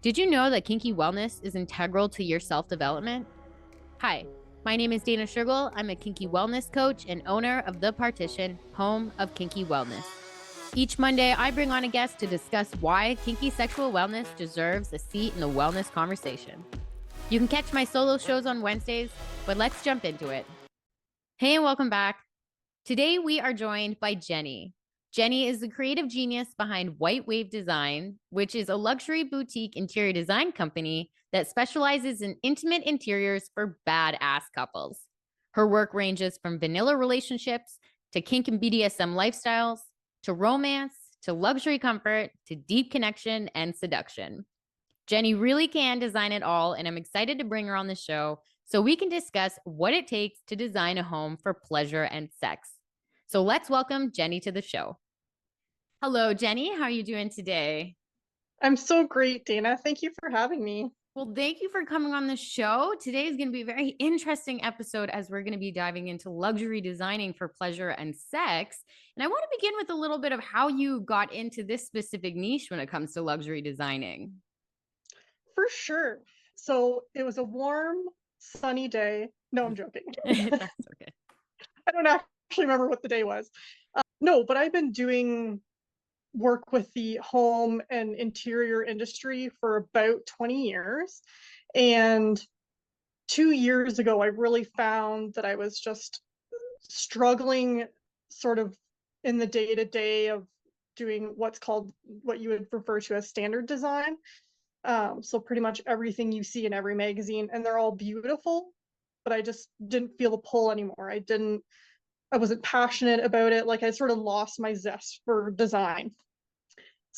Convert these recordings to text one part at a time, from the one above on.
Did you know that kinky wellness is integral to your self-development? Hi, my name is Dana Shergill. I'm a kinky wellness coach and owner of The Partition, home of kinky wellness. Each Monday, I bring on a guest to discuss why kinky sexual wellness deserves a seat in the wellness conversation. You can catch my solo shows on Wednesdays, but let's jump into it. Hey, and welcome back. Today, we are joined by Jenny. Jenny is the creative genius behind White Wave Design, which is a luxury boutique interior design company that specializes in intimate interiors for badass couples. Her work ranges from vanilla relationships to kink and BDSM lifestyles, to romance, to luxury comfort, to deep connection and seduction. Jenny really can design it all, and I'm excited to bring her on the show so we can discuss what it takes to design a home for pleasure and sex. So let's welcome Jenny to the show. Hello, Jenny. How are you doing today? I'm so great, Dana. Thank you for having me. Well, thank you for coming on the show. Today is going to be a very interesting episode as we're going to be diving into luxury designing for pleasure and sex. And I want to begin with a little bit of how you got into this specific niche when it comes to luxury designing. For sure. So it was a warm, sunny day. No, I'm joking. That's okay. I don't actually remember what the day was. No, but I've been doing work with the home and interior industry for about 20 years. And 2 years ago, I really found that I was just struggling sort of in the day to day of doing what you would refer to as standard design. So pretty much everything you see in every magazine, and they're all beautiful, but I just didn't feel the pull anymore. I wasn't passionate about it. Like I sort of lost my zest for design.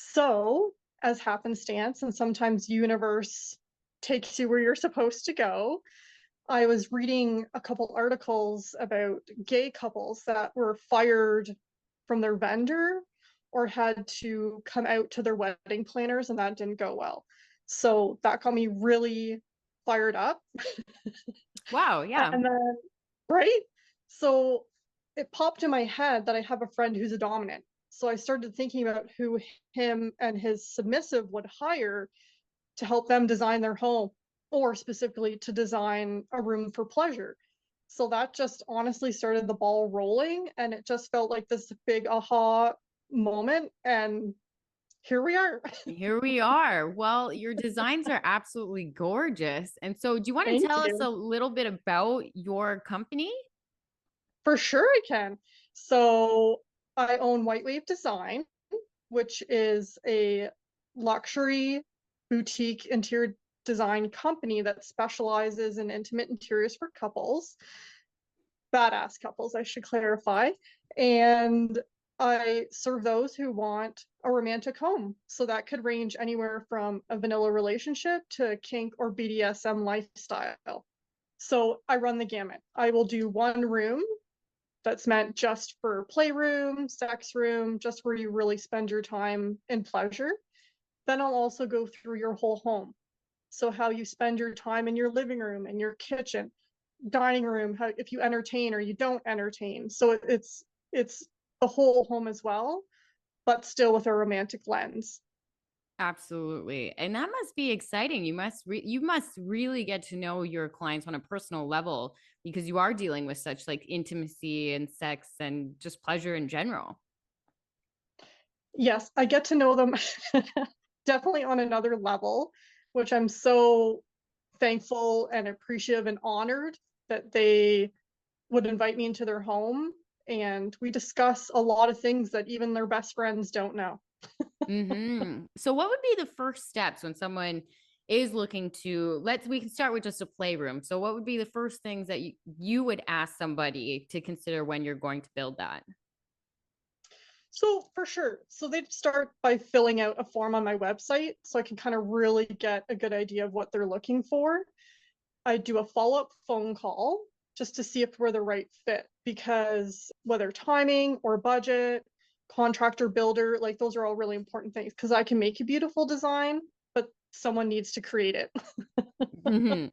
So as happenstance, and sometimes universe takes you where you're supposed to go, I was reading a couple articles about gay couples that were fired from their vendor or had to come out to their wedding planners, and that didn't go well. So that got me really fired up. Wow. Yeah. And then, right? So it popped in my head that I have a friend who's a dominant. So I started thinking about who him and his submissive would hire to help them design their home, or specifically to design a room for pleasure. So that just honestly started the ball rolling, and it just felt like this big aha moment. And here we are. Here we are. Well, your designs are absolutely gorgeous. And so, do you want to Thank tell us a you. little bit about your company? For sure, I can. So I own White Wave Design, which is a luxury boutique interior design company that specializes in intimate interiors for couples, badass couples, I should clarify. And I serve those who want a romantic home. So that could range anywhere from a vanilla relationship to kink or BDSM lifestyle. So I run the gamut. I will do one room that's meant just for playroom, sex room, just where you really spend your time in pleasure. Then I'll also go through your whole home. So how you spend your time in your living room, in your kitchen, dining room, how if you entertain or you don't entertain. So it's the whole home as well, but still with a romantic lens. Absolutely. And that must be exciting. You must really get to know your clients on a personal level because you are dealing with such like intimacy and sex and just pleasure in general. Yes, I get to know them definitely on another level, which I'm so thankful and appreciative and honored that they would invite me into their home. And we discuss a lot of things that even their best friends don't know. So what would be the first steps when someone is looking to we can start with just a playroom. So what would be the first things that you would ask somebody to consider when you're going to build that? So for sure. So they'd start by filling out a form on my website so I can kind of really get a good idea of what they're looking for. I do a follow-up phone call just to see if we're the right fit, because whether timing or budget, contractor, builder, like those are all really important things, because I can make a beautiful design, but someone needs to create it. Mm-hmm.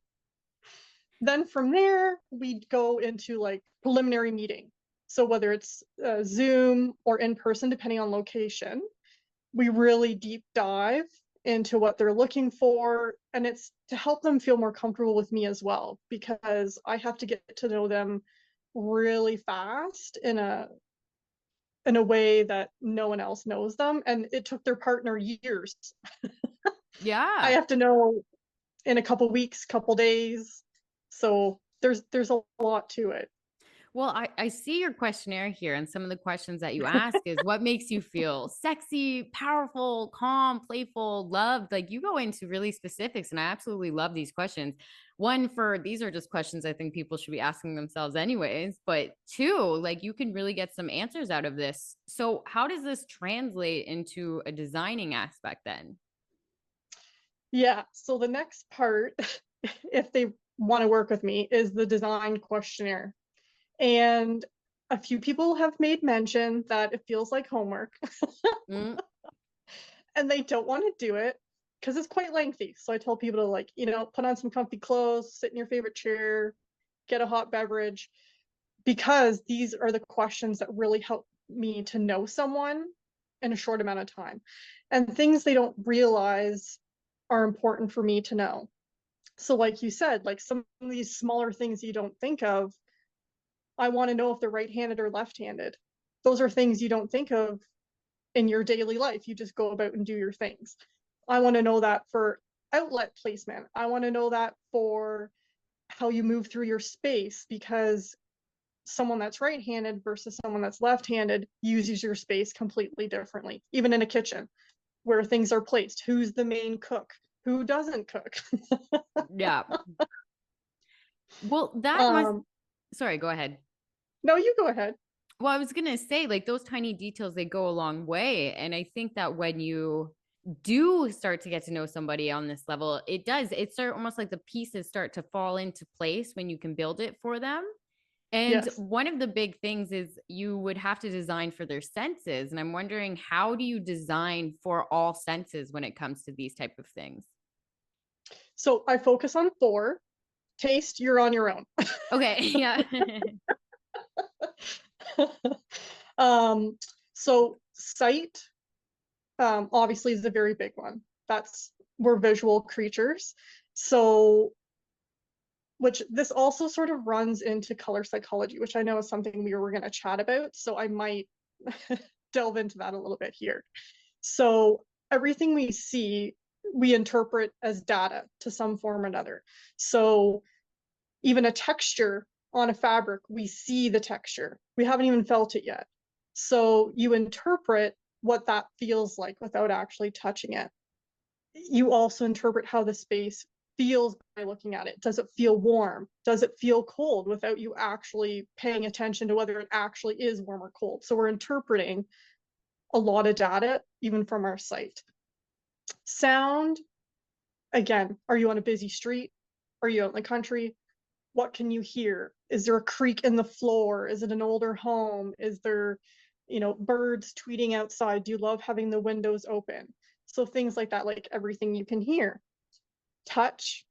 Then from there, we go into like preliminary meeting. So whether it's Zoom or in person, depending on location, we really deep dive into what they're looking for. And it's to help them feel more comfortable with me as well, because I have to get to know them really fast in a way that no one else knows them. And it took their partner years. I Yeah. have to know in a couple weeks, couple days. So there's a lot to it. Well, I see your questionnaire here, and some of the questions that you ask is what makes you feel sexy, powerful, calm, playful, loved? Like you go into really specifics, and I absolutely love these questions. One, for these are just questions I think people should be asking themselves, anyways. But two, like you can really get some answers out of this. So, how does this translate into a designing aspect then? Yeah. So the next part, if they want to work with me, is the design questionnaire. And a few people have made mention that it feels like homework Mm, and they don't want to do it because it's quite lengthy. So I tell people to, like, put on some comfy clothes, sit in your favorite chair, get a hot beverage, because these are the questions that really help me to know someone in a short amount of time, and things they don't realize are important for me to know. So like you said, like some of these smaller things you don't think of, I want to know if they're right-handed or left-handed. Those are things you don't think of in your daily life. You just go about and do your things. I want to know that for outlet placement. I want to know that for how you move through your space, because someone that's right-handed versus someone that's left-handed uses your space completely differently. Even in a kitchen where things are placed, who's the main cook, who doesn't cook. yeah. Well, that must, um sorry, go ahead. no, you go ahead. Well, I was going to say, like, those tiny details, they go a long way. And I think that when you do start to get to know somebody on this level, it start almost like the pieces start to fall into place when you can build it for them. And Yes. one of the big things is you would have to design for their senses. And I'm wondering, how do you design for all senses when it comes to these type of things? So I focus on four. Taste, you're on your own. Okay. Yeah. um, so sight, obviously is a very big one. We're visual creatures. So, which this also sort of runs into color psychology, which I know is something we were going to chat about. So I might delve into that a little bit here. So everything we see, we interpret as data to some form or another. So even a texture on a fabric, we see the texture. We haven't even felt it yet. So you interpret what that feels like without actually touching it. You also interpret how the space feels by looking at it. Does it feel warm? Does it feel cold, without you actually paying attention to whether it actually is warm or cold? So we're interpreting a lot of data, even from our sight. Sound, again, are you on a busy street? Are you out in the country? What can you hear? Is there a creak in the floor? Is it an older home? Is there, birds tweeting outside? Do you love having the windows open? So things like that, like everything you can hear. Touch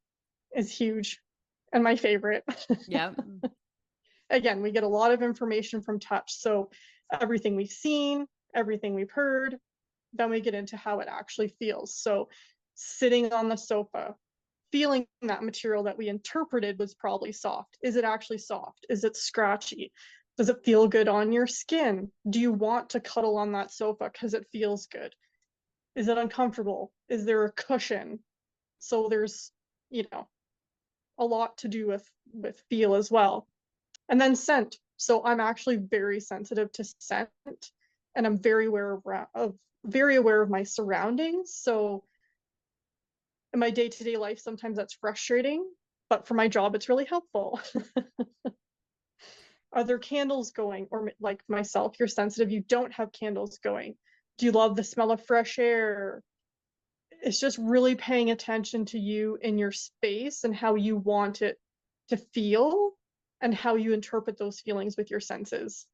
is huge and my favorite. Yeah. Again, we get a lot of information from touch. So everything we've seen, everything we've heard, then we get into how it actually feels. So sitting on the sofa, feeling that material that we interpreted was probably soft. Is it actually soft? Is it scratchy? Does it feel good on your skin? Do you want to cuddle on that sofa because it feels good? Is it uncomfortable? Is there a cushion? So there's, a lot to do with feel as well. And then scent. So I'm actually very sensitive to scent, and I'm very aware of my surroundings. So in my day-to-day life, sometimes that's frustrating, but for my job, it's really helpful. Are there candles going? Or like myself, you're sensitive, you don't have candles going. Do you love the smell of fresh air? It's just really paying attention to you in your space and how you want it to feel and how you interpret those feelings with your senses.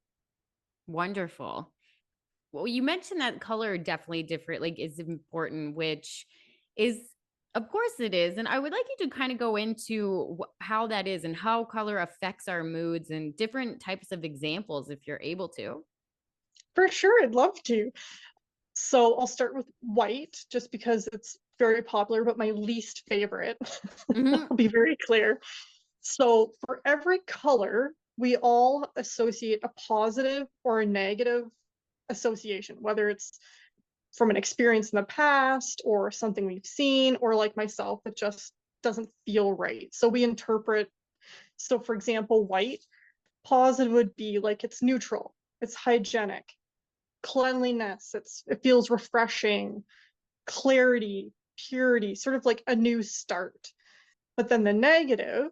Wonderful. Well, you mentioned that color definitely different, like is important, which is, of course it is. And I would like you to kind of go into how that is and how color affects our moods and different types of examples, if you're able to. For sure, I'd love to. So I'll start with white, just because it's very popular, but my least favorite. Mhm. I'll be very clear. So for every color, we all associate a positive or a negative association, whether it's from an experience in the past or something we've seen, or like myself, it just doesn't feel right. So we interpret, so for example, white, positive would be like it's neutral, it's hygienic, cleanliness, it feels refreshing, clarity, purity, sort of like a new start. But then the negative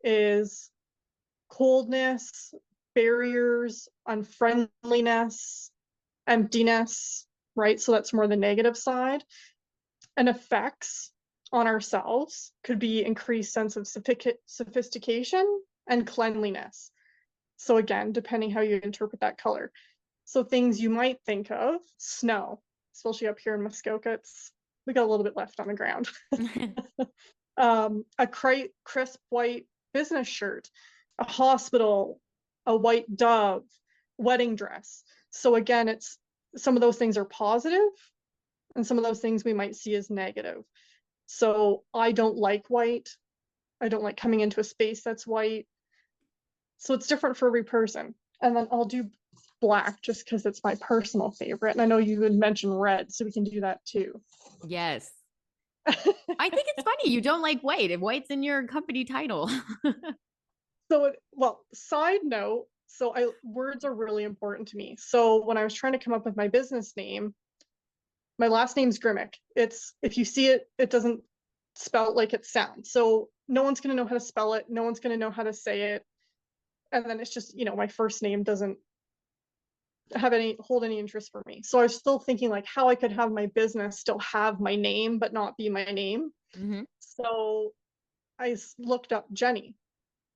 is coldness, barriers, unfriendliness, emptiness, right? So that's more the negative side. And effects on ourselves could be increased sense of sophistication and cleanliness. So again, depending how you interpret that color. So things you might think of, snow, especially up here in Muskoka, we got a little bit left on the ground. A crisp white business shirt, a hospital, a white dove, wedding dress. So again, it's some of those things are positive and some of those things we might see as negative. So I don't like white. I don't like coming into a space that's white. So it's different for every person. And then I'll do black just because it's my personal favorite. And I know you would mention red, so we can do that too. Yes. I think it's funny you don't like white, and white's in your company title. So, well, side note, words are really important to me. So when I was trying to come up with my business name, my last name's Grimminck. It's, if you see it, it doesn't spell like it sounds. So no one's going to know how to spell it. No one's going to know how to say it. And then it's just, my first name doesn't hold any interest for me. So I was still thinking like how I could have my business still have my name, but not be my name. Mm-hmm. So I looked up Jenny,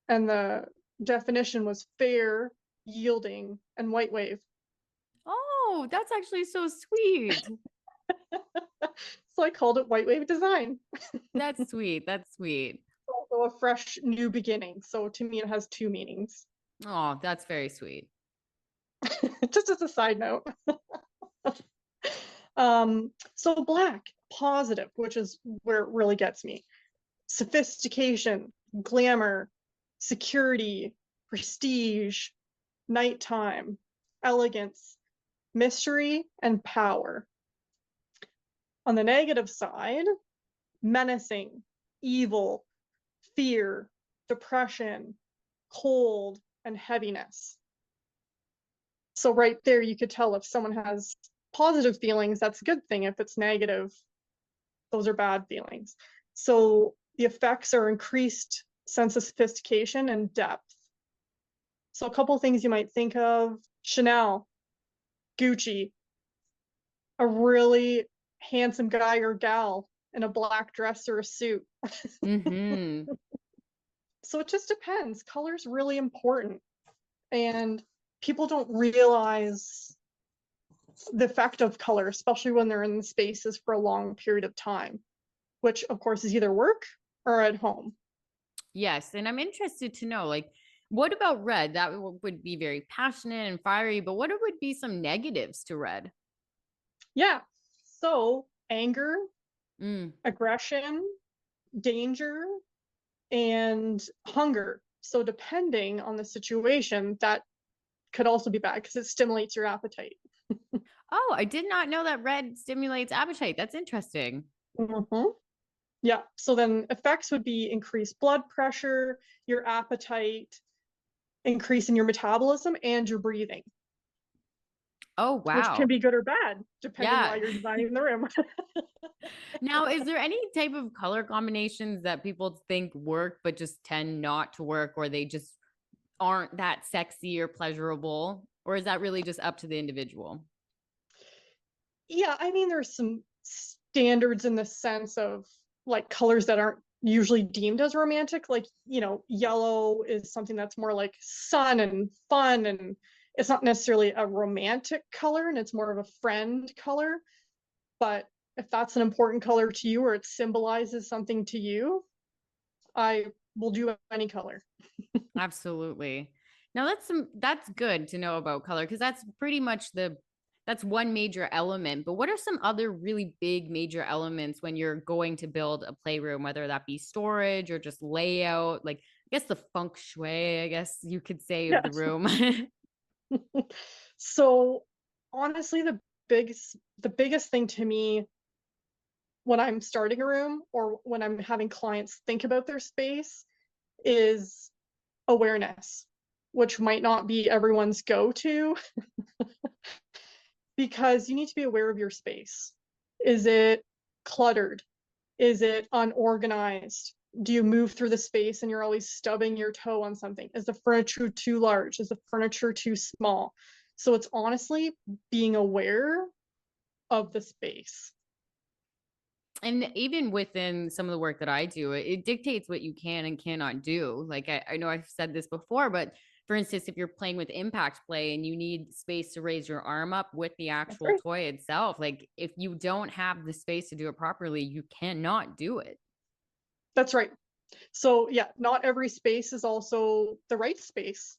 and the definition was fair, yielding, and white wave. Oh, that's actually so sweet. So I called it white wave design. That's sweet. That's sweet. Also a fresh new beginning. So to me, it has two meanings. Oh, that's very sweet. Just as a side note. So black, positive, which is where it really gets me. Sophistication, glamour, security, prestige, nighttime, elegance, mystery, and power. On the negative side, menacing, evil, fear, depression, cold, and heaviness. So right there, you could tell if someone has positive feelings, that's a good thing. If it's negative, those are bad feelings. So the effects are increased sense of sophistication and depth. So a couple of things you might think of: Chanel, Gucci, a really handsome guy or gal in a black dress or a suit. Mm-hmm. So it just depends. Color's really important. And people don't realize the effect of color, especially when they're in the spaces for a long period of time, which of course is either work or at home. Yes. And I'm interested to know, like, what about red? That would be very passionate and fiery, but what would be some negatives to red? Yeah. So anger, Mm. aggression, danger, and hunger. So depending on the situation, that could also be bad because it stimulates your appetite. Oh, I did not know that red stimulates appetite. That's interesting. Mm-hmm. Yeah. So then effects would be increased blood pressure, your appetite, increase in your metabolism, and your breathing, Oh, which can wow. be good or bad, depending why Yeah. you're designing the room. Now, is there any type of color combinations that people think work, but just tend not to work, or they just aren't that sexy or pleasurable? Or is that really just up to the individual? Yeah, I mean, there's some standards in the sense of like colors that aren't usually deemed as romantic. Like, yellow is something that's more like sun and fun, and it's not necessarily a romantic color, and it's more of a friend color. But if that's an important color to you or it symbolizes something to you, I will do any color. Absolutely. Now that's good to know about color, because that's pretty much that's one major element. But what are some other really big major elements when you're going to build a playroom, whether that be storage or just layout? Like, I guess the feng shui, I guess you could say, of the Yes. room. So honestly, the biggest thing to me when I'm starting a room or when I'm having clients think about their space is awareness, which might not be everyone's go-to because you need to be aware of your space. Is it cluttered? Is it unorganized? Do you move through the space and you're always stubbing your toe on something? Is the furniture too large? Is the furniture too small? So it's honestly being aware of the space. And even within some of the work that I do, it dictates what you can and cannot do. Like I know I've said this before, but for instance, if you're playing with impact play and you need space to raise your arm up with the That's actual right. toy itself, like if you don't have the space to do it properly, you cannot do it. That's right. So yeah, not every space is also the right space.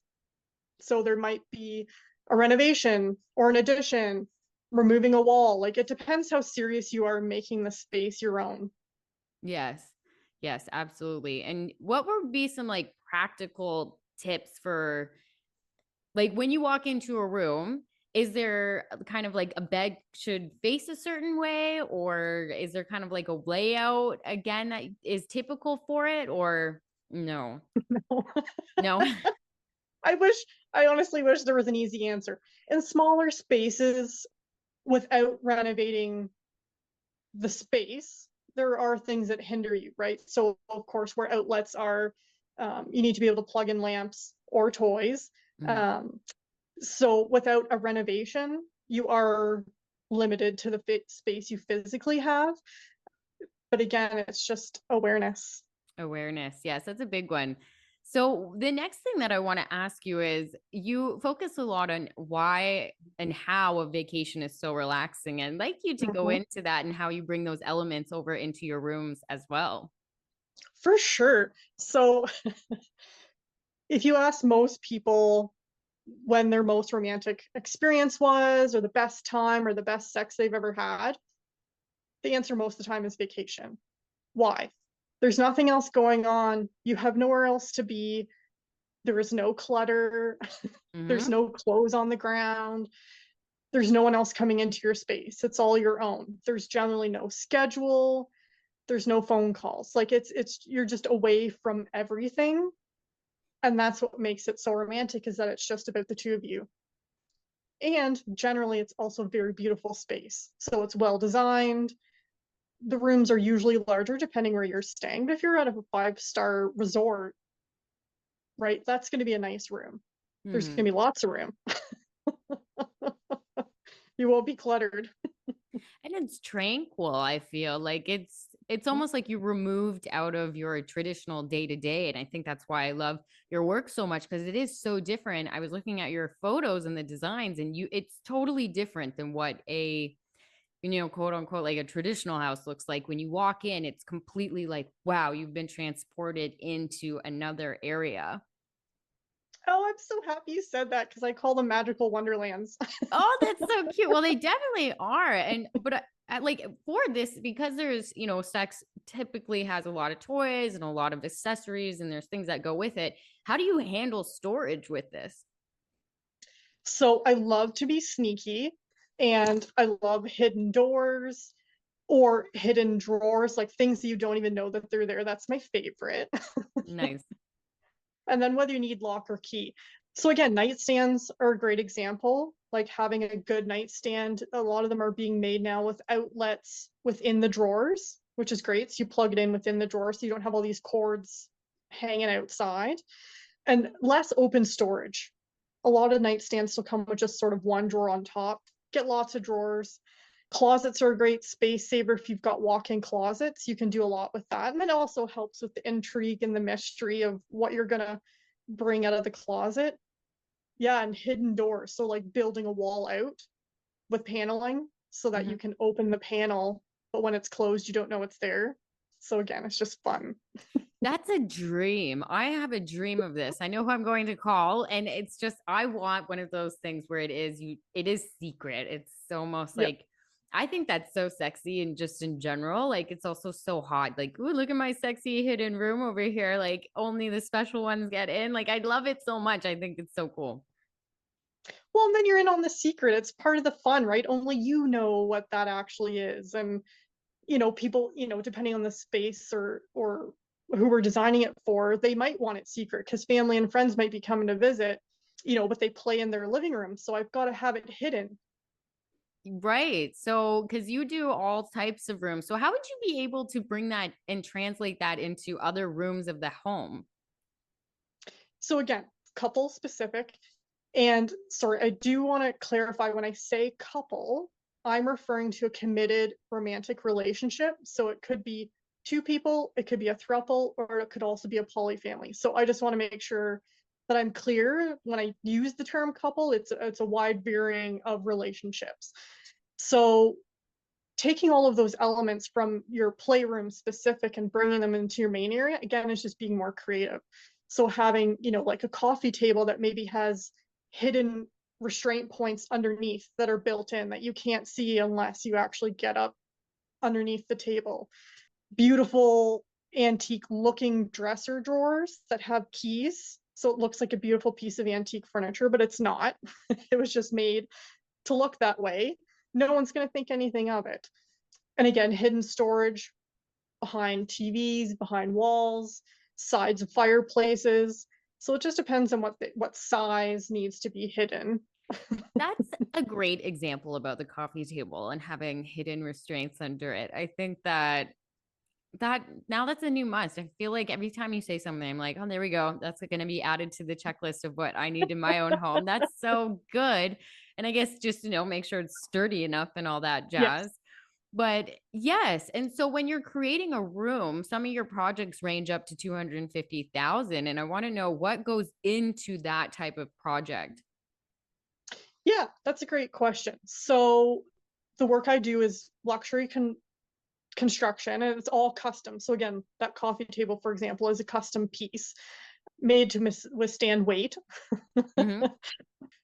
So there might be a renovation or an addition, removing a wall. Like it depends how serious you are making the space your own. Yes. Yes, absolutely. And what would be some like practical tips for like when you walk into a room, is there kind of like a bed should face a certain way, or is there kind of like a layout again that is typical for it, or no? No. I I honestly wish there was an easy answer. In smaller spaces, without renovating the space, there are things that hinder you, right? So, of course, where outlets are, you need to be able to plug in lamps or toys. Mhm. Um, so, without a renovation, you are limited to the space you physically have. But again, it's just awareness. Awareness. Yes, that's a big one. So the next thing that I want to ask you is you focus a lot on why and how a vacation is so relaxing. And I'd like you to go Mhm. into that and how you bring those elements over into your rooms as well. For sure. So, if you ask most people when their most romantic experience was, or the best time, or the best sex they've ever had, the answer most of the time is vacation. Why? There's nothing else going on. You have nowhere else to be. There is no clutter. There's Hmm. no clothes on the ground. There's no one else coming into your space. It's all your own. There's generally no schedule. There's no phone calls. Like it's you're just away from everything. And that's what makes it so romantic is that it's just about the two of you. And generally it's also a very beautiful space. So it's well designed. The rooms are usually larger depending where you're staying. But if you're at a 5-star resort, right, that's going to be a nice room. There's going Hmm. to be lots of room. You won't be cluttered. And it's tranquil. I feel like it's almost like you removed out of your traditional day to day. And I think that's why I love your work so much because it is so different. I was looking at your photos and the designs, and it's totally different than what a quote unquote, like a traditional house looks like. When you walk in, it's completely like, wow, you've been transported into another area. Oh, I'm so happy you said that because I call them magical wonderlands. Oh, that's so cute. Well, they definitely are. And, but like for this, because there's, sex typically has a lot of toys and a lot of accessories, and there's things that go with it. How do you handle storage with this? So I love to be sneaky and I love hidden doors or hidden drawers, like things that you don't even know that they're there. That's my favorite. Nice. And then whether you need lock or key. So again, nightstands are a great example, like having a good nightstand. A lot of them are being made now with outlets within the drawers, which is great. So you plug it in within the drawer so you don't have all these cords hanging outside. And less open storage. A lot of nightstands still come with just sort of one drawer on top. Get lots of drawers. Closets are a great space saver if you've got walk-in closets. You can do a lot with that. And it also helps with the intrigue and the mystery of what you're gonna bring out of the closet. Yeah, and hidden doors. So like building a wall out with paneling so that Mhm. you can open the panel, but when it's closed, you don't know it's there. So again, it's just fun. That's a dream. I have a dream of this. I know who I'm going to call, and it's just I want one of those things where it is secret. It's almost Yep. like I think that's so sexy and just in general, like it's also so hot. Like, ooh, look at my sexy hidden room over here. Like only the special ones get in. Like I love it so much. I think it's so cool. Well, and then you're in on the secret. It's part of the fun, right? Only you know what that actually is. And people, depending on the space or who we're designing it for, they might want it secret because family and friends might be coming to visit, but they play in their living room. So I've got to have it hidden. Right. So, because you do all types of rooms. So, how would you be able to bring that and translate that into other rooms of the home? So again, couple specific. And sorry, I do want to clarify when I say couple, I'm referring to a committed romantic relationship. So it could be two people, it could be a throuple, or it could also be a polyfamily. So I just want to make sure that I'm clear when I use the term couple, it's a wide varying of relationships. So taking all of those elements from your playroom specific and bringing them into your main area, again, is just being more creative. So having, like a coffee table that maybe has hidden restraint points underneath that are built in that you can't see unless you actually get up underneath the table. Beautiful antique looking dresser drawers that have keys. So it looks like a beautiful piece of antique furniture, but it's not. It was just made to look that way. No one's going to think anything of it. And again, hidden storage behind TVs, behind walls, sides of fireplaces. So it just depends on what size needs to be hidden. That's a great example about the coffee table and having hidden restraints under it. I think that now that's a new must. I feel like every time you say something, I'm like, oh, there we go. That's going to be added to the checklist of what I need in my own home. That's so good. And I guess just, make sure it's sturdy enough and all that Yes. jazz. But yes. And so when you're creating a room, some of your projects range up to 250,000. And I want to know what goes into that type of project. Yeah, that's a great question. So the work I do is luxury construction and it's all custom. So again, that coffee table, for example, is a custom piece made to withstand weight. Mm-hmm.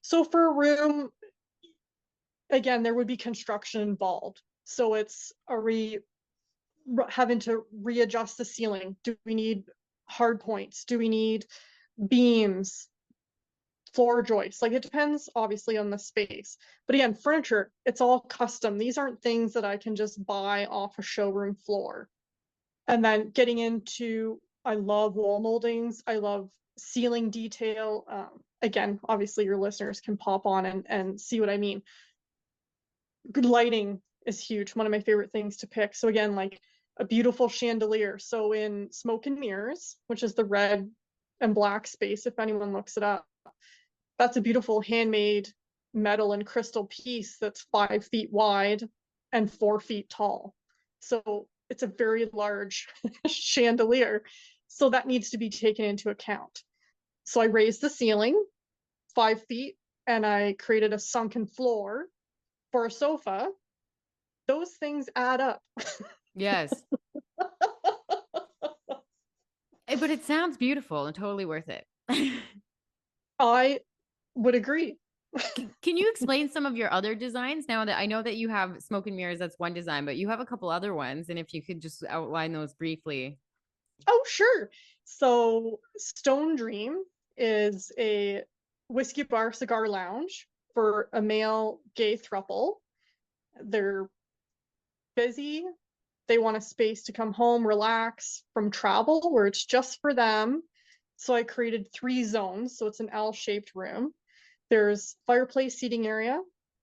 So for a room, again, there would be construction involved. So it's having to readjust the ceiling. Do we need hard points? Do we need beams, floor joists? Like it depends obviously on the space. But again, furniture, it's all custom. These aren't things that I can just buy off a showroom floor. And then getting into, I love wall moldings. I love ceiling detail. Again, obviously your listeners can pop on and see what I mean. Good lighting is huge. One of my favorite things to pick. So again, like a beautiful chandelier. So in Smoke and Mirrors, which is the red and black space, if anyone looks it up, that's a beautiful handmade metal and crystal piece that's 5 feet wide and 4 feet tall. So it's a very large chandelier. So that needs to be taken into account. So I raised the ceiling 5 feet and I created a sunken floor for a sofa. Those things add up. Yes. But it sounds beautiful and totally worth it. I would agree. Can you explain some of your other designs now that I know that you have smoke and mirrors? That's one design, but you have a couple other ones. And if you could just outline those briefly. Oh, sure. So Stone Dream is a whiskey bar cigar lounge for a male gay throuple. They're busy. They want a space to come home, relax from travel where it's just for them. So I created 3 zones. So it's an L-shaped room. There's fireplace seating area,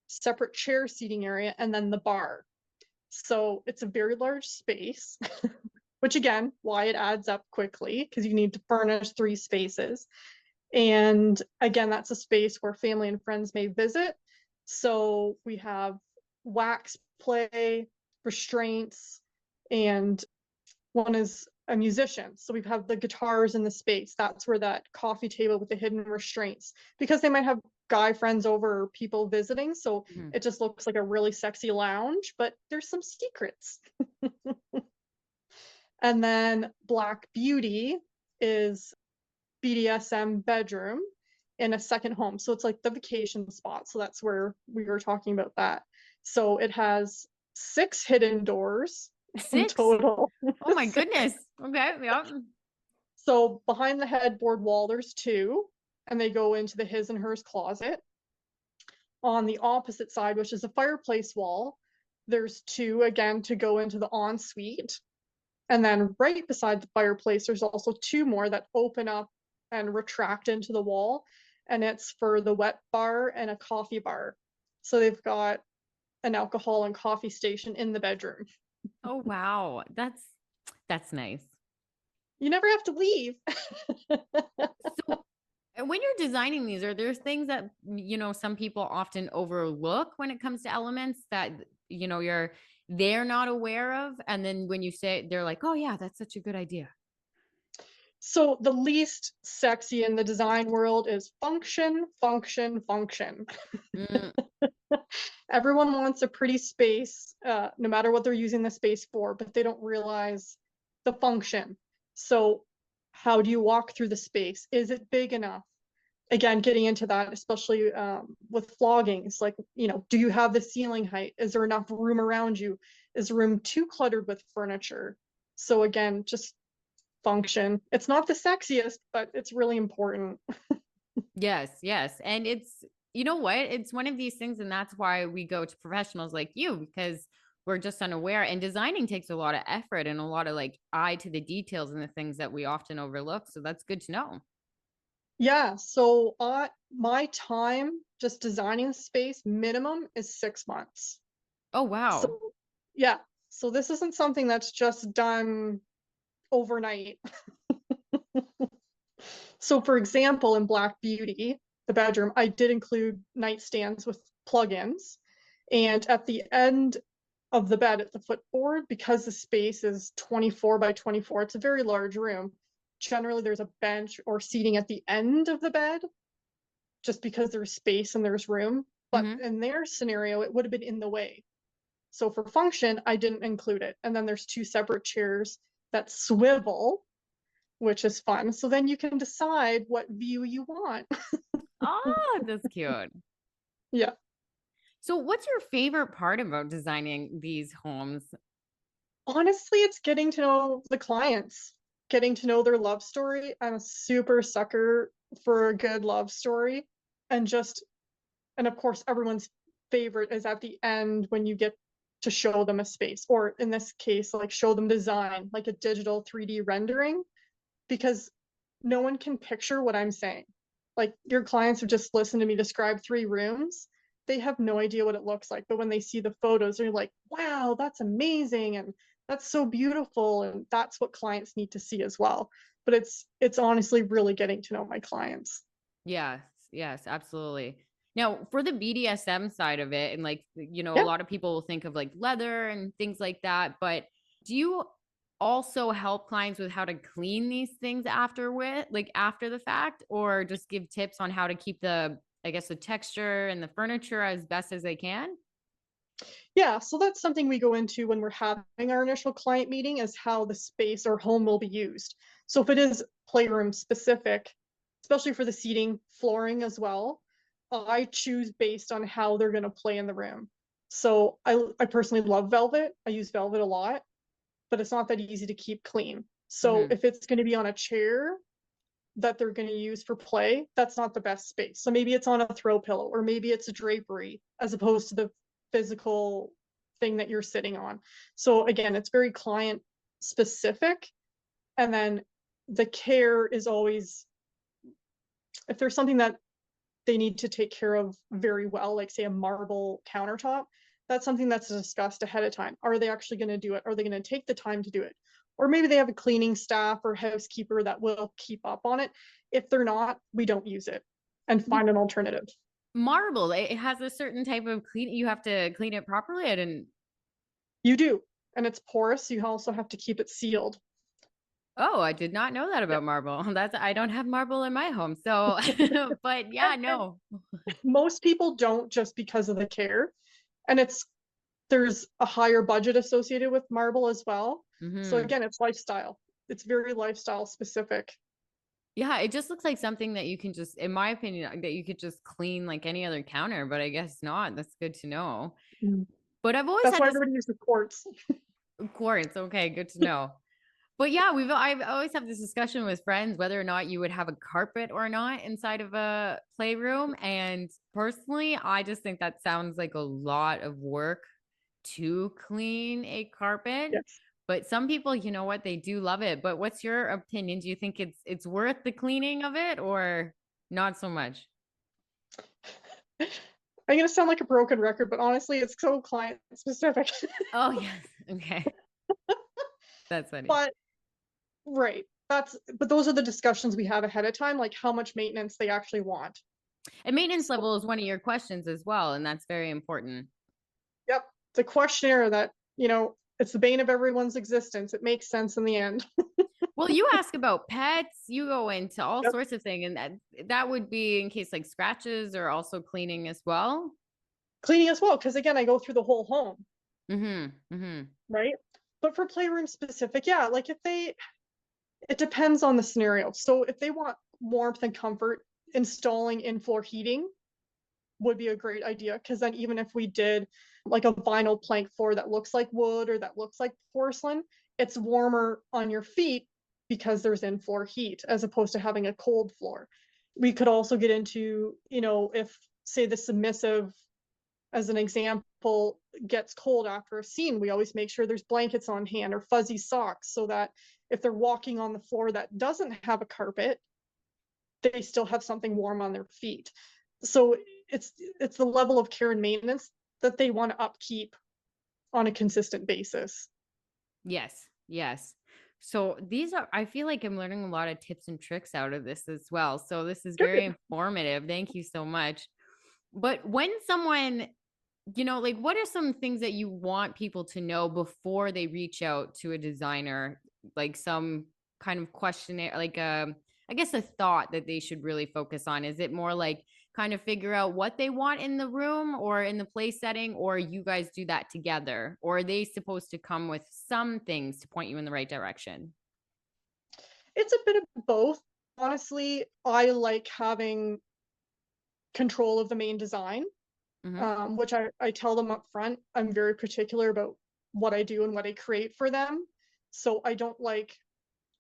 separate chair seating area, and then the bar. So it's a very large space, which again, why it adds up quickly because you need to furnish 3 spaces. And again, that's a space where family and friends may visit. So we have wax play, restraints, and one is a musician. So we have the guitars in the space. That's where that coffee table with the hidden restraints, because they might have guy friends over or people visiting. So it just looks like a really sexy lounge, but there's some secrets. And then Black Beauty is BDSM bedroom in a second home. So it's like the vacation spot. So that's where we were talking about that. So it has 6 hidden doors in 6? total. Oh my 6. goodness. Okay. Yep. So behind the headboard wall, there's 2, and they go into the his and hers closet. On the opposite side, which is a fireplace wall, there's 2 again to go into the ensuite. And then right beside the fireplace, there's also 2 more that open up and retract into the wall. And it's for the wet bar and a coffee bar. So they've got an alcohol and coffee station in the bedroom. Oh wow. That's nice. You never have to leave. So when you're designing these, are there things that some people often overlook when it comes to elements that they're not aware of, and then when you say, they're like, oh yeah, that's such a good idea? So the least sexy in the design world is function, function, function. Mm, Everyone wants a pretty space, no matter what they're using the space for, but they don't realize the function. So how do you walk through the space? Is it big enough? Again, getting into that, especially with flogging, it's like, do you have the ceiling height? Is there enough room around you? Is the room too cluttered with furniture? So again, just function. It's not the sexiest, but it's really important. yes, yes. And it's, you know what, it's one of these things, and that's why we go to professionals like you, because we're just unaware, and designing takes a lot of effort and a lot of like eye to the details and the things that we often overlook. So that's good to know. Yeah, so my time just designing the space minimum is 6 months. Oh wow. So yeah, so this isn't something that's just done overnight. So for example, in Black Beauty, the bedroom, I did include nightstands with plugins. And at the end of the bed at the footboard, because the space is 24 by 24, it's a very large room. Generally, there's a bench or seating at the end of the bed, just because there's space and there's room. But Mm-hmm. in their scenario, it would have been in the way. So for function, I didn't include it. And then there's 2 separate chairs that swivel, which is fun. So then you can decide what view you want. Oh, that's cute. Yeah. So what's your favorite part about designing these homes? Honestly, it's getting to know the clients, getting to know their love story. I'm a super sucker for a good love story. And and of course, everyone's favorite is at the end when you get to show them a space, or in this case, like show them design, like a digital 3D rendering, because no one can picture what I'm saying. Like your clients have just listened to me describe 3 rooms. They have no idea what it looks like, but when they see the photos, they're like, wow, that's amazing. And that's so beautiful. And that's what clients need to see as well. But it's honestly really getting to know my clients. Yes, yes, absolutely. Now, for the BDSM side of it, and like, a Yeah. lot of people will think of like leather and things like that, but do you also help clients with how to clean these things after the fact, or just give tips on how to keep I guess, the texture and the furniture as best as they can? Yeah, so that's something we go into when we're having our initial client meeting, is how the space or home will be used. So if it is playroom specific, especially for the seating, flooring as well, I choose based on how they're going to play in the room. So I personally love velvet. I use velvet a lot, but it's not that easy to keep clean. So Mm-hmm. if it's going to be on a chair that they're going to use for play, that's not the best space. So maybe it's on a throw pillow, or maybe it's a drapery as opposed to the physical thing that you're sitting on. So again, it's very client specific. And then the care is always, if there's something that they need to take care of very well, like say a marble countertop, that's something that's discussed ahead of time. Are they actually going to do it? Are they going to take the time to do it? Or maybe they have a cleaning staff or housekeeper that will keep up on it. If they're not, we don't use it and find an alternative. Marble, it has a certain type of clean. You have to clean it properly. I didn't. You do. And it's porous. You also have to keep it sealed. Oh, I did not know that Yeah. about marble. I don't have marble in my home. So, but yeah, And no. most people don't, just because of the care. And there's a higher budget associated with marble as well. So Mm-hmm. again, it's lifestyle. It's very lifestyle specific. Yeah, it just looks like something that you can just, in my opinion, that you could just clean like any other counter, but I guess not. That's good to know. Mm. But I've always That's had why this everybody uses quartz. quartz. Okay, good to know. But yeah, I've always have this discussion with friends whether or not you would have a carpet or not inside of a playroom. And personally, I just think that sounds like a lot of work to clean a carpet. Yes. But some people, you know what, they do love it. But what's your opinion? Do you think it's worth the cleaning of it or not so much? I'm gonna sound like a broken record, but honestly, it's so client specific. Oh yes. Okay. That's funny. But right. But those are the discussions we have ahead of time, like how much maintenance they actually want. And maintenance So, level is one of your questions as well, and that's very important. yep, the questionnaire that, it's the bane of everyone's existence. It makes sense in the end. Well, you ask about pets, you go into all Yep. sorts of things, and that would be in case like scratches or also cleaning as well. Cleaning as well, because again, I go through the whole home, Mm-hmm. Mm-hmm. right? But for playroom specific, yeah, like it depends on the scenario. So if they want warmth and comfort, installing in-floor heating would be a great idea, because then even if we did like a vinyl plank floor that looks like wood or that looks like porcelain, it's warmer on your feet because there's in-floor heat as opposed to having a cold floor. We could also get into, if say the submissive, as an example, gets cold after a scene, we always make sure there's blankets on hand or fuzzy socks so that if they're walking on the floor that doesn't have a carpet, they still have something warm on their feet. So it's the level of care and maintenance that they want to upkeep on a consistent basis. Yes. Yes. So these are, I feel like I'm learning a lot of tips and tricks out of this as well. So this is very Good. informative. Thank you so much. But when someone, like what are some things that you want people to know before they reach out to a designer? Like some kind of questionnaire, like I guess a thought that they should really focus on. Is it more like kind of figure out what they want in the room or in the play setting, or you guys do that together? Or are they supposed to come with some things to point you in the right direction? It's a bit of both. Honestly, I like having control of the main design, Mm-hmm. which I tell them up front. I'm very particular about what I do and what I create for them. So I don't like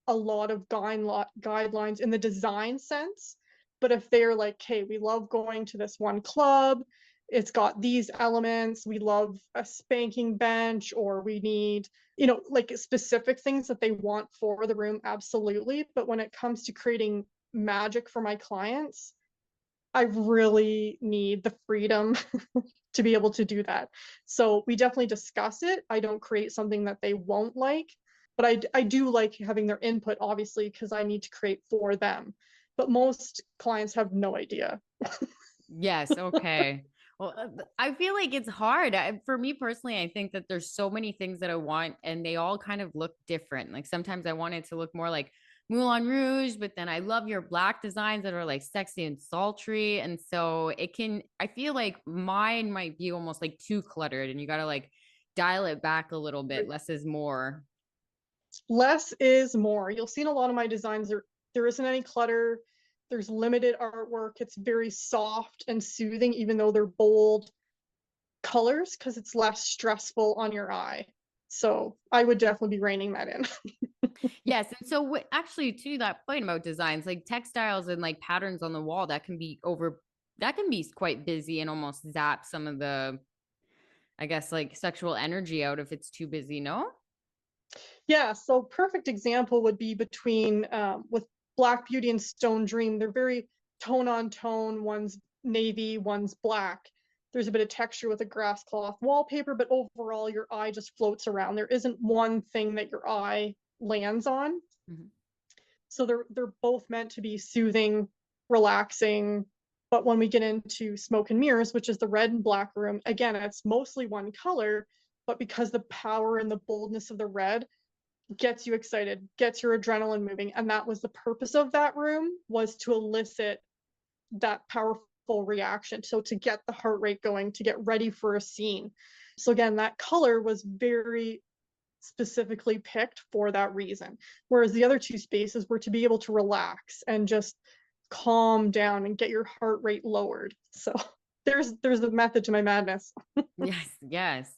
a lot of guidelines in the design sense. But if they're like, hey, we love going to this one club, it's got these elements, we love a spanking bench, or we need, like specific things that they want for the room, absolutely. But when it comes to creating magic for my clients, I really need the freedom to be able to do that. So we definitely discuss it. I don't create something that they won't like, but I do like having their input, obviously, because I need to create for them. But most clients have no idea. Yes. Okay. Well, I feel like it's hard. For me personally, I think that there's so many things that I want, and they all kind of look different. Like sometimes I want it to look more like Moulin Rouge, but then I love your black designs that are like sexy and sultry. And so I feel like mine might be almost like too cluttered, and you got to like dial it back a little bit. Less is more. Less is more. You'll see in a lot of my designs, there isn't any clutter. There's limited artwork. It's very soft and soothing, even though they're bold colors, because it's less stressful on your eye. So I would definitely be reining that in. Yes. And so actually to that point about designs, like textiles and like patterns on the wall, that can be quite busy and almost zap some of the, I guess, like sexual energy out if it's too busy. No? Yeah, so perfect example would be between with Black Beauty and Stone Dream. They're very tone on tone. One's navy, one's black. There's a bit of texture with a grass cloth wallpaper, but overall your eye just floats around. There isn't one thing that your eye lands on. Mhm. So they're both meant to be soothing, relaxing. But when we get into Smoke and Mirrors, which is the red and black room, again, it's mostly one color, but because the power and the boldness of the red gets you excited, gets your adrenaline moving. And that was the purpose of that room, was to elicit that powerful reaction. So to get the heart rate going, to get ready for a scene. So again, that color was very specifically picked for that reason. Whereas the other two spaces were to be able to relax and just calm down and get your heart rate lowered. So there's a method to my madness. Yes, yes.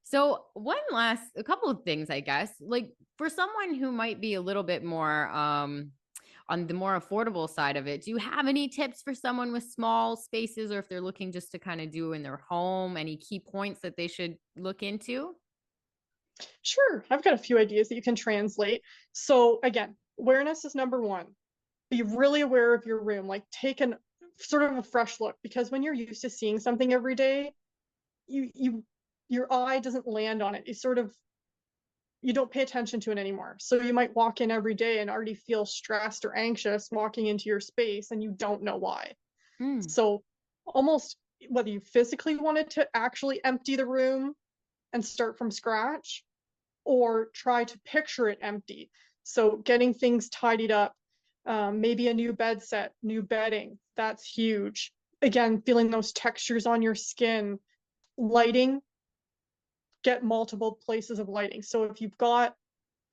So a couple of things, I guess, like for someone who might be a little bit more on the more affordable side of it, do you have any tips for someone with small spaces, or if they're looking just to kind of do in their home, any key points that they should look into? Sure, I've got a few ideas that you can translate. So again, awareness is number one. Be really aware of your room, like take an sort of a fresh look, because when you're used to seeing something every day, you your eye doesn't land on it. You don't pay attention to it anymore. So you might walk in every day and already feel stressed or anxious walking into your space and you don't know why. Mm. So almost whether you physically wanted to actually empty the room and start from scratch, or try to picture it empty. So getting things tidied up, maybe a new bed set, new bedding, that's huge. Again, feeling those textures on your skin, lighting, get multiple places of lighting. So if you've got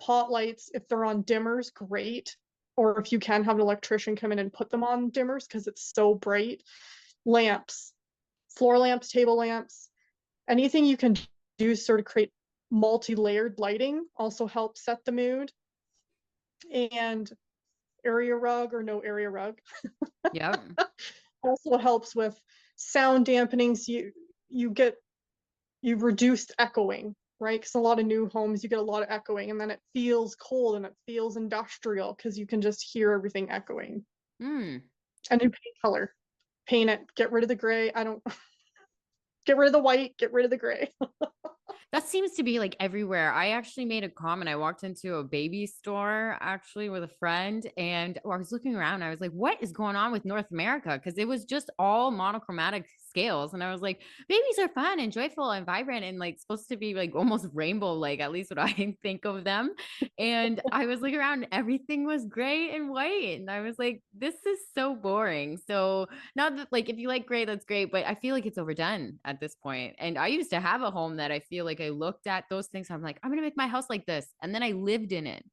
pot lights, if they're on dimmers, great. Or if you can have an electrician come in and put them on dimmers because it's so bright. Lamps, floor lamps, table lamps, anything you can do sort of create multi-layered lighting also helps set the mood. And area rug or no area rug Yep. also helps with sound dampening. So you've reduced echoing, right? Because a lot of new homes you get a lot of echoing, and then it feels cold and it feels industrial because you can just hear everything echoing. Mm. And new paint color, paint it, get rid of the gray. I don't get rid of the white, get rid of the gray. That seems to be like everywhere. I actually made a comment. I walked into a baby store actually with a friend, and I was looking around. I was like, what is going on with North America? Because it was just all monochromatic scales. And I was like, babies are fun and joyful and vibrant and like supposed to be like almost rainbow, like at least what I think of them. And I was looking around and everything was gray and white. And I was like, this is so boring. So not that like if you like gray, that's great, but I feel like it's overdone at this point. And I used to have a home that I feel like I looked at those things. I'm like, I'm gonna make my house like this. And then I lived in it.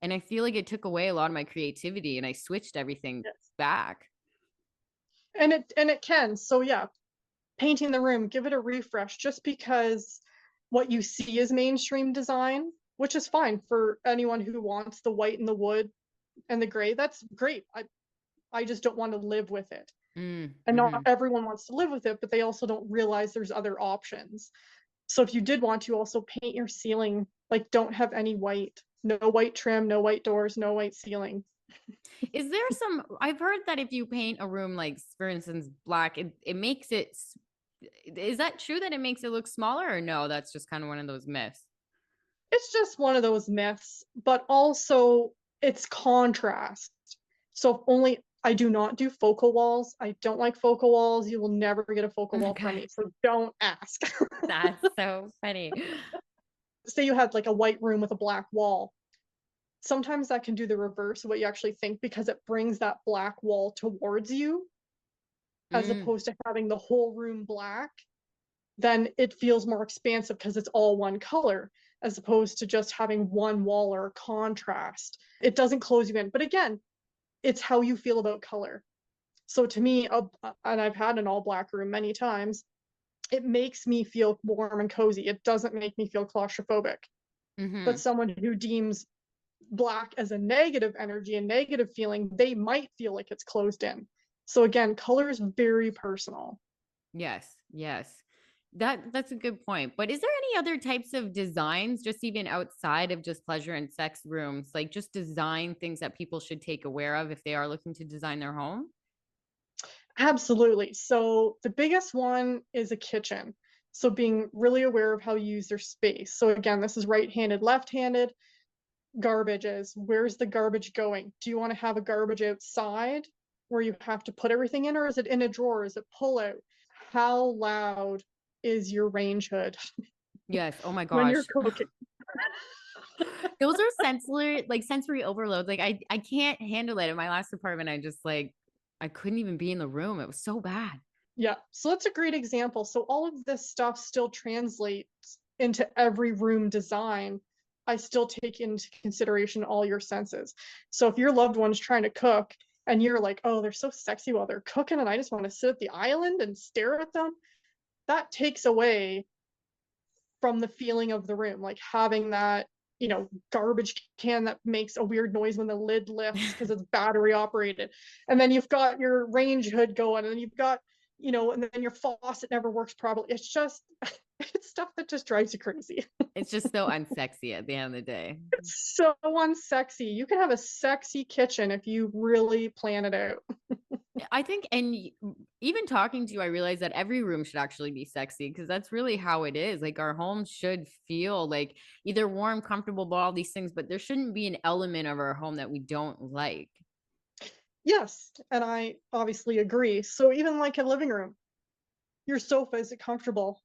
And I feel like it took away a lot of my creativity and I switched everything Yes. back. And it can. So yeah, painting the room, give it a refresh, just because what you see is mainstream design, which is fine for anyone who wants the white and the wood and the gray. That's great. I just don't want to live with it. Mm, And not hmm. everyone wants to live with it, but they also don't realize there's other options. So if you did want to also paint your ceiling, like don't have any white, no white trim, no white doors, no white ceiling. Is there some, I've heard that if you paint a room, like for instance, black, it makes it, is that true that it makes it look smaller or no? That's just kind of one of those myths. It's just one of those myths, but also it's contrast. So if only I do not do focal walls. I don't like focal walls. You will never get a focal wall from Okay. me. So don't ask. That's so funny. Say you had like a white room with a black wall. Sometimes that can do the reverse of what you actually think, because it brings that black wall towards you as Mm, opposed to having the whole room black. Then it feels more expansive because it's all one color, as opposed to just having one wall or a contrast. It doesn't close you in. But again, it's how you feel about color. So to me, and I've had an all black room many times, it makes me feel warm and cozy. It doesn't make me feel claustrophobic. But hmm. someone who deems black as a negative energy and negative feeling, they might feel like it's closed in. So again, color is very personal. Yes, yes. That's a good point. But is there any other types of designs, just even outside of just pleasure and sex rooms, like just design things that people should take aware of if they are looking to design their home? Absolutely. So the biggest one is a kitchen. So being really aware of how you use their space. So again, this is right-handed, left-handed. Garbage is, where's the garbage going? Do you want to have a garbage outside where you have to put everything in, or is it in a drawer? Is it pull out? How loud is your range hood Yes. Oh my when you're gosh. cooking? Those are sensory overloads. Like I can't handle it. In my last apartment, I just like I couldn't even be in the room. It was so bad. Yeah, so that's a great example. So all of this stuff still translates into every room design. I still take into consideration all your senses. So if your loved one's trying to cook and you're like, oh, they're so sexy while they're cooking and I just want to sit at the island and stare at them, that takes away from the feeling of the room, like having that, garbage can that makes a weird noise when the lid lifts because it's battery operated. And then you've got your range hood going, and then you've got, and then your faucet never works properly. It's just, it's stuff that just drives you crazy. It's just so unsexy at the end of the day. It's so unsexy. You can have a sexy kitchen if you really plan it out. I think, and even talking to you, I realized that every room should actually be sexy, because that's really how it is. Like, our home should feel like either warm, comfortable, all these things, but there shouldn't be an element of our home that we don't like. Yes, and I obviously agree. So even like a living room, your sofa, is it comfortable?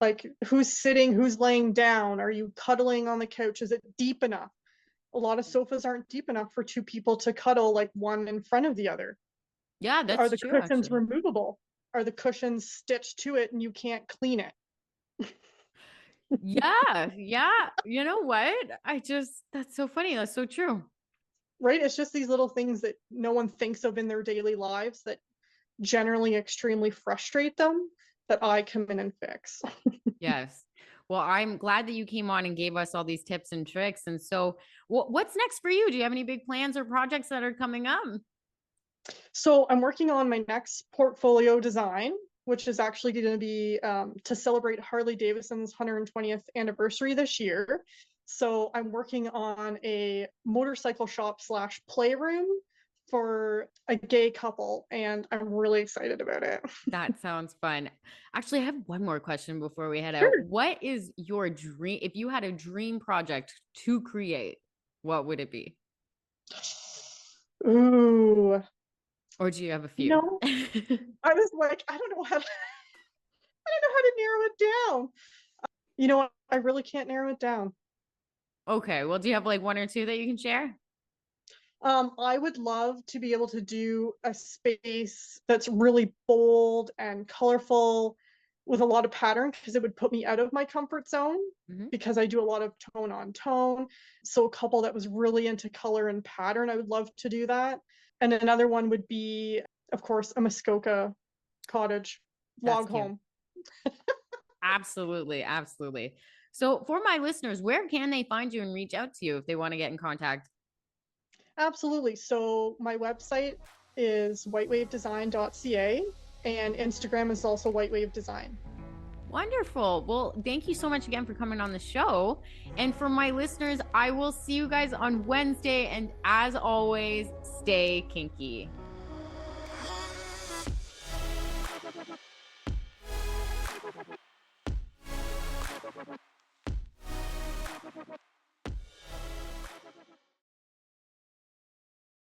Like, who's sitting, who's laying down? Are you cuddling on the couch? Is it deep enough? A lot of sofas aren't deep enough for two people to cuddle, like one in front of the other. Yeah, Are that's the true, cushions actually. removable? Are the cushions stitched to it and you can't clean it? Yeah, yeah. You know what? That's so funny. That's so true. Right? It's just these little things that no one thinks of in their daily lives that generally extremely frustrate them, that I come in and fix. Yes. Well, I'm glad that you came on and gave us all these tips and tricks. And so, what's next for you? Do you have any big plans or projects that are coming up? So I'm working on my next portfolio design, which is actually going to be to celebrate Harley Davidson's 120th anniversary this year. So I'm working on a motorcycle shop slash playroom for a gay couple, and I'm really excited about it. That sounds fun. Actually, I have one more question before we head out. Sure. What is your dream? If you had a dream project to create, what would it be? Ooh, Or do you have a you few? know, I was like, I don't know how to, I don't know how to narrow it down. You know what? I really can't narrow it down. Okay. Well, do you have like one or two that you can share? I would love to be able to do a space that's really bold and colorful with a lot of pattern, because it would put me out of my comfort zone, Mhm. because I do a lot of tone on tone. So a couple that was really into color and pattern, I would love to do that. And another one would be, of course, a Muskoka cottage That's log cute. home. Absolutely. Absolutely. So, for my listeners, where can they find you and reach out to you if they want to get in contact? Absolutely. So my website is whitewavedesign.ca, and Instagram is also whitewavedesign. Wonderful. Well, thank you so much again for coming on the show. And for my listeners, I will see you guys on Wednesday. And as always, stay kinky.